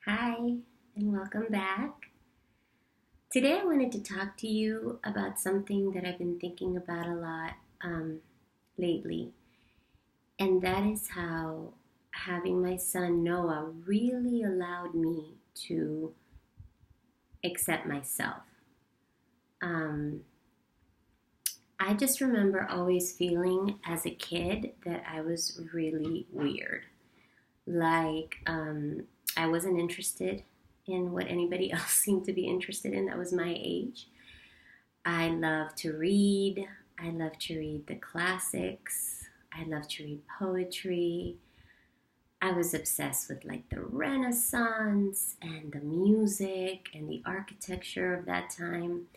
Hi, and welcome back. Today I wanted to talk to you about something that I've been thinking about a lot lately, and that is how having my son Noah really allowed me to accept myself. Um, I just remember always feeling as a kid that I was really weird. Like, I wasn't interested in what anybody else seemed to be interested in that was my age. I love to read. I love to read the classics. I love to read poetry. I was obsessed with like the Renaissance and the music and the architecture of that time.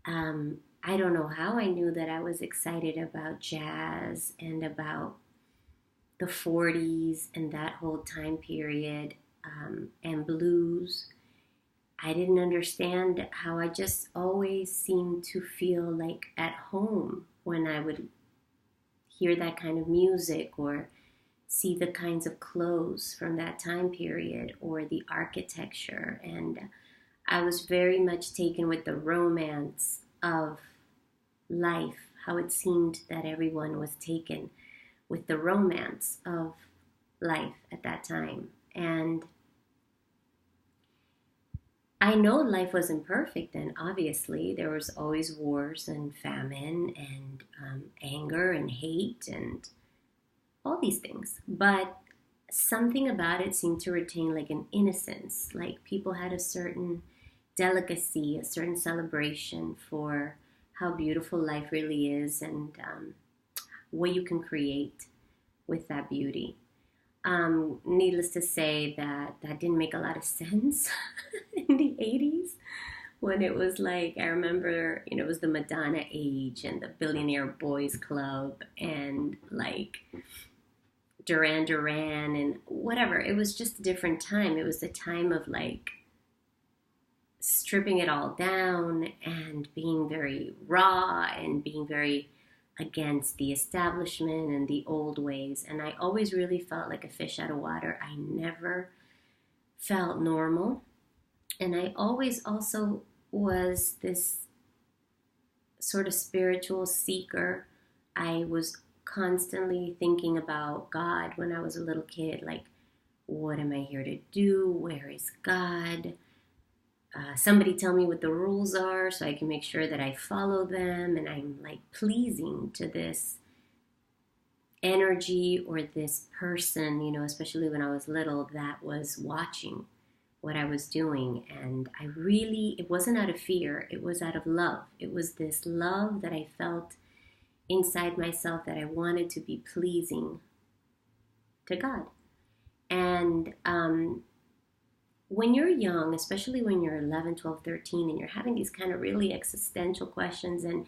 I don't know how I knew that I was excited about jazz and about the 40s and that whole time period, and blues. I didn't understand how I just always seemed to feel like at home when I would hear that kind of music or see the kinds of clothes from that time period or the architecture. And I was very much taken with the romance of life, how it seemed that everyone was taken with the romance of life at that time. And I know life wasn't perfect then, obviously. There was always wars and famine and anger and hate and all these things. But something about it seemed to retain like an innocence. Like people had a certain delicacy, a certain celebration for how beautiful life really is and what you can create with that beauty. Needless to say that didn't make a lot of sense in the 80s when it was like, I remember, it was the Madonna age and the Billionaire Boys Club and like Duran Duran and whatever. It was just a different time. It was the time of like stripping it all down and being very raw and being very against the establishment and the old ways. And I always really felt like a fish out of water. I never felt normal. And I always also was this sort of spiritual seeker. I was constantly thinking about God when I was a little kid. Like, what am I here to do? Where is God? Somebody tell me what the rules are so I can make sure that I follow them and I'm like pleasing to this energy or this person, especially when I was little, that was watching what I was doing. And it wasn't out of fear, it was out of love. It was this love that I felt inside myself that I wanted to be pleasing to God. And when you're young, especially when you're 11, 12, 13, and you're having these kind of really existential questions and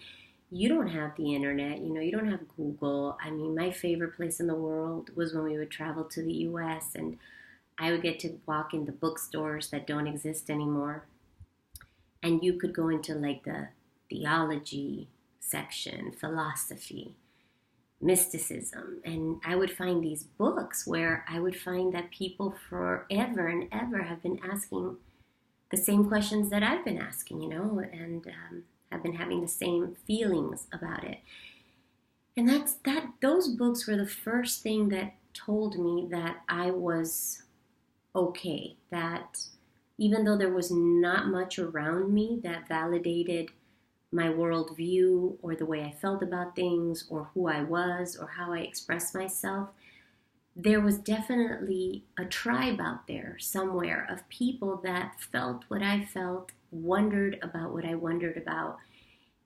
you don't have the internet, you don't have Google. I mean, my favorite place in the world was when we would travel to the US and I would get to walk in the bookstores that don't exist anymore. And you could go into like the theology section, philosophy, mysticism. And I would find these books where I would find that people forever and ever have been asking the same questions that I've been asking, and have been having the same feelings about it. And those books were the first thing that told me that I was okay, that even though there was not much around me that validated my worldview or the way I felt about things or who I was or how I expressed myself, there was definitely a tribe out there somewhere of people that felt what I felt, wondered about what I wondered about,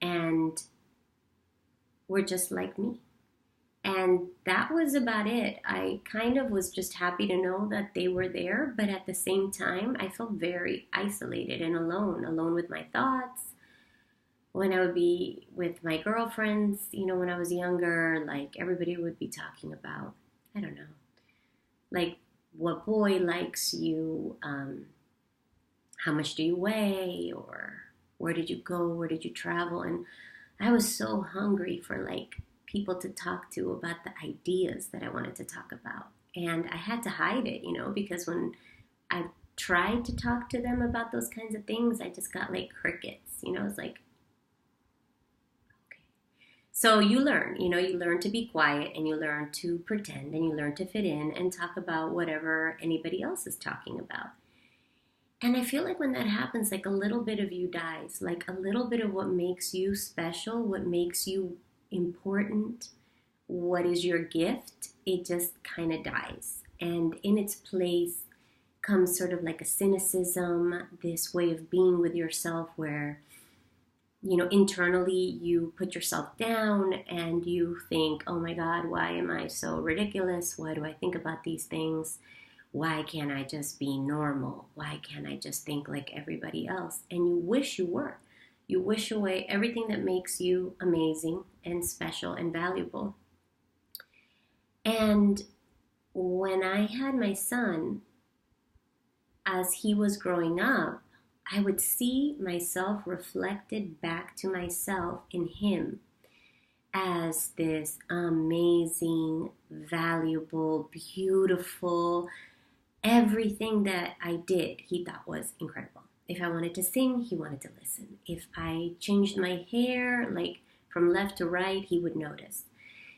and were just like me. And that was about it. I kind of was just happy to know that they were there, but at the same time, I felt very isolated and alone with my thoughts. When I would be with my girlfriends, when I was younger, like everybody would be talking about, I don't know, like what boy likes you, how much do you weigh, or where did you go, where did you travel? And I was so hungry for like people to talk to about the ideas that I wanted to talk about. And I had to hide it, because when I tried to talk to them about those kinds of things, I just got like crickets. It's like, okay. So you learn, you learn to be quiet, and you learn to pretend, and you learn to fit in and talk about whatever anybody else is talking about. And I feel like when that happens, like a little bit of you dies, like a little bit of what makes you special, what makes you important, what is your gift, it just kind of dies. And in its place comes sort of like a cynicism, this way of being with yourself where, internally you put yourself down and you think, oh my God, why am I so ridiculous? Why do I think about these things? Why can't I just be normal? Why can't I just think like everybody else? And you wish you were. You wish away everything that makes you amazing and special and valuable. And when I had my son, as he was growing up, I would see myself reflected back to myself in him as this amazing, valuable, beautiful, everything that I did, he thought was incredible. If I wanted to sing, he wanted to listen. If I changed my hair, like from left to right, he would notice.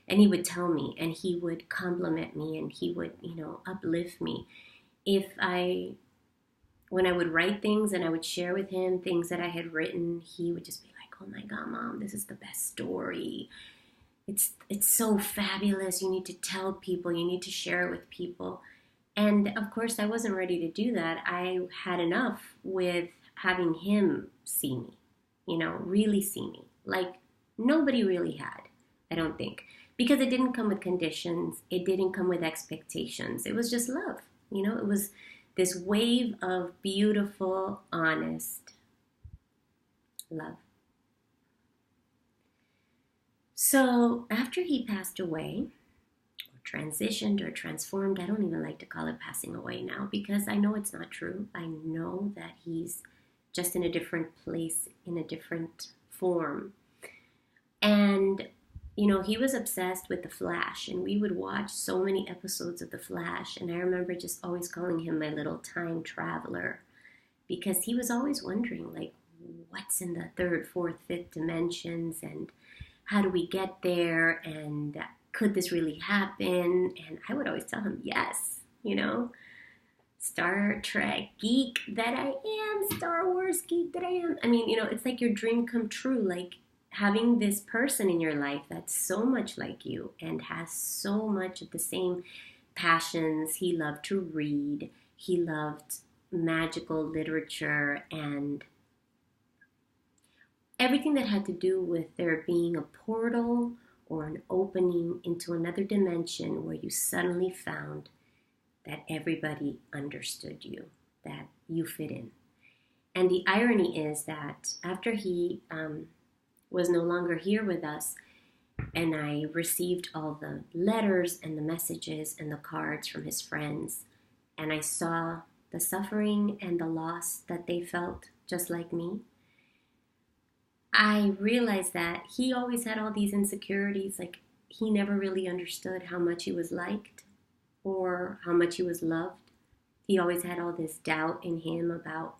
And he would tell me, and he would compliment me, and he would, uplift me. When I would write things and I would share with him things that I had written, he would just be like, oh my God, Mom, this is the best story. It's so fabulous. You need to tell people. You need to share it with people. And of course, I wasn't ready to do that. I had enough with having him see me, really see me. Like nobody really had, I don't think. Because it didn't come with conditions. It didn't come with expectations. It was just love. It was this wave of beautiful, honest love. So after he passed away, transitioned or transformed. I don't even like to call it passing away now because I know it's not true. I know that he's just in a different place, in a different form. And, he was obsessed with The Flash, and we would watch so many episodes of The Flash. And I remember just always calling him my little time traveler because he was always wondering, like, what's in the third, fourth, fifth dimensions, and how do we get there, and could this really happen? And I would always tell him, yes, Star Trek geek that I am, Star Wars geek that I am. I mean, it's like your dream come true, like having this person in your life that's so much like you and has so much of the same passions. He loved to read. He loved magical literature and everything that had to do with there being a portal or an opening into another dimension where you suddenly found that everybody understood you, that you fit in. And the irony is that after he was no longer here with us, and I received all the letters and the messages and the cards from his friends, and I saw the suffering and the loss that they felt just like me, I realized that he always had all these insecurities, like he never really understood how much he was liked or how much he was loved. He always had all this doubt in him about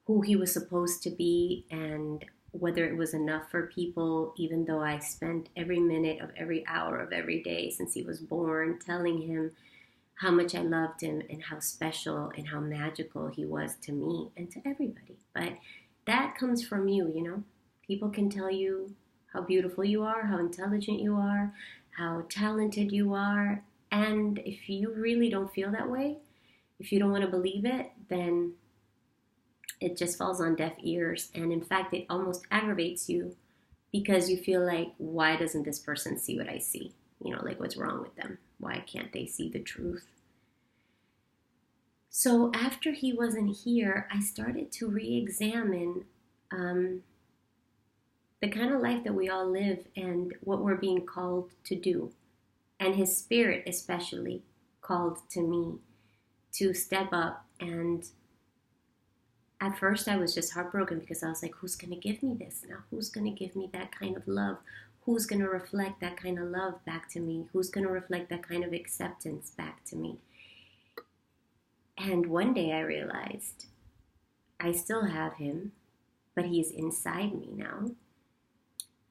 who he was supposed to be and whether it was enough for people, even though I spent every minute of every hour of every day since he was born telling him how much I loved him and how special and how magical he was to me and to everybody. But that comes from you, People can tell you how beautiful you are, how intelligent you are, how talented you are. And if you really don't feel that way, if you don't want to believe it, then it just falls on deaf ears. And in fact, it almost aggravates you because you feel like, why doesn't this person see what I see? Like what's wrong with them? Why can't they see the truth? So after he wasn't here, I started to re-examine the kind of life that we all live and what we're being called to do. And his spirit especially called to me to step up. And at first I was just heartbroken because I was like, who's going to give me this now? Who's going to give me that kind of love? Who's going to reflect that kind of love back to me? Who's going to reflect that kind of acceptance back to me? And one day I realized I still have him, but he is inside me now.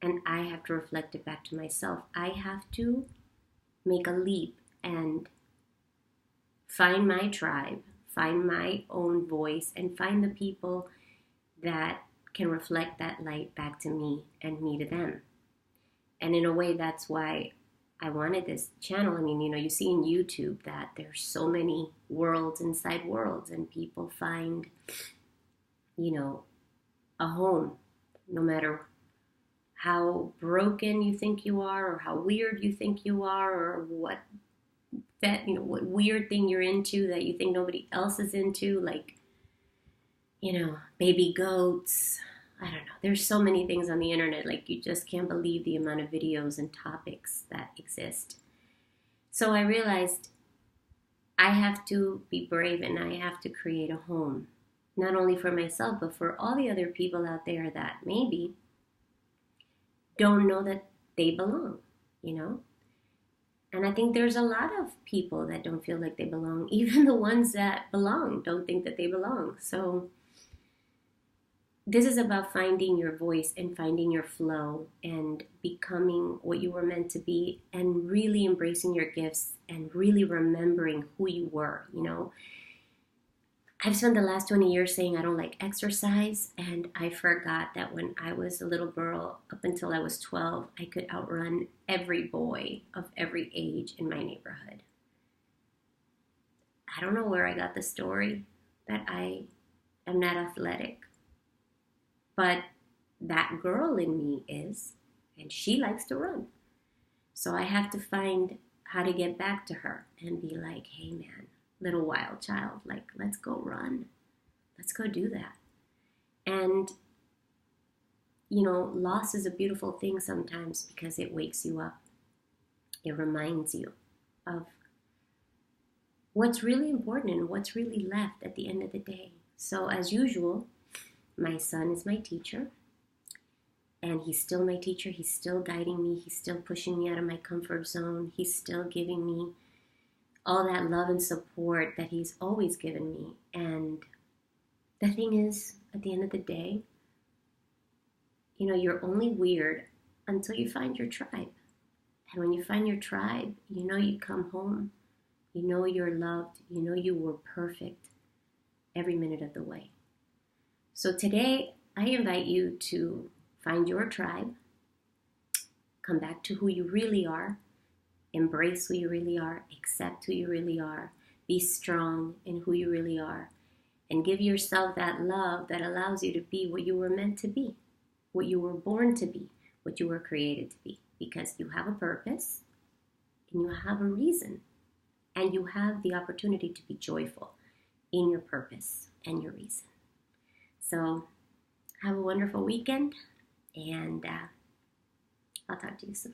And I have to reflect it back to myself. I have to make a leap and find my tribe, find my own voice, and find the people that can reflect that light back to me and me to them. And in a way, that's why I wanted this channel. I mean, you see in YouTube that there's so many worlds inside worlds, and people find, a home, no matter how broken you think you are, or how weird you think you are, or what weird thing you're into that you think nobody else is into, like, baby goats. I don't know. There's so many things on the internet, like you just can't believe the amount of videos and topics that exist. So I realized I have to be brave and I have to create a home, not only for myself, but for all the other people out there that maybe don't know that they belong, And I think there's a lot of people that don't feel like they belong. Even the ones that belong don't think that they belong. So this is about finding your voice and finding your flow and becoming what you were meant to be, and really embracing your gifts and really remembering who you were, I've spent the last 20 years saying I don't like exercise, and I forgot that when I was a little girl, up until I was 12, I could outrun every boy of every age in my neighborhood. I don't know where I got the story that I am not athletic, but that girl in me is, and she likes to run. So I have to find how to get back to her and be like, hey man, little wild child, like, let's go run. Let's go do that. And, loss is a beautiful thing sometimes because it wakes you up. It reminds you of what's really important and what's really left at the end of the day. So as usual, my son is my teacher, and he's still my teacher. He's still guiding me. He's still pushing me out of my comfort zone. He's still giving me all that love and support that he's always given me. And the thing is, at the end of the day, you're only weird until you find your tribe. And when you find your tribe, you come home. You're loved. You were perfect every minute of the way. So today, I invite you to find your tribe, come back to who you really are, embrace who you really are, accept who you really are, be strong in who you really are, and give yourself that love that allows you to be what you were meant to be, what you were born to be, what you were created to be, because you have a purpose and you have a reason, and you have the opportunity to be joyful in your purpose and your reason. So have a wonderful weekend, and I'll talk to you soon.